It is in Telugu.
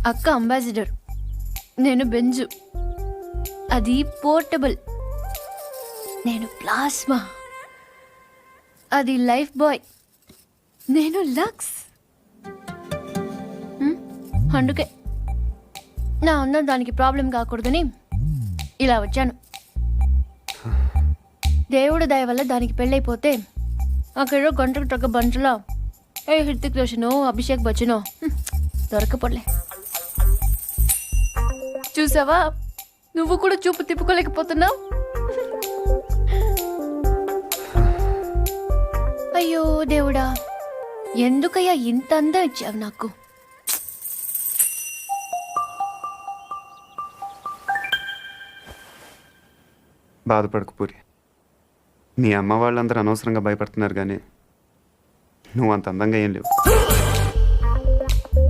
అక్క అంబాసిడర్, నేను బెంజు, అది పోర్టబుల్. నేను ప్లాస్మా, అది లైఫ్ బాయ్. నేను లక్స్. అందుకే నా అందం దానికి ప్రాబ్లం కాకూడదని ఇలా వచ్చాను. దేవుడు దయ వల్ల దానికి పెళ్ళైపోతే అక్కడ గంటకు తగ్గ బంటలో హృతిక్ రోషనో అభిషేక్ బచ్చనో దొరకపోలే. చూసావా, నువ్వు కూడా చూపు తిప్పుకోలేకపోతున్నావు. అయ్యో దేవుడా, ఎందుకయ్యా ఇంత అందం ఇచ్చావు నాకు? బాధపడకు పూరి. మీ అమ్మ వాళ్ళందరూ అనవసరంగా భయపడుతున్నారు, కానీ నువ్వు అంత అందంగా ఏం లేవు.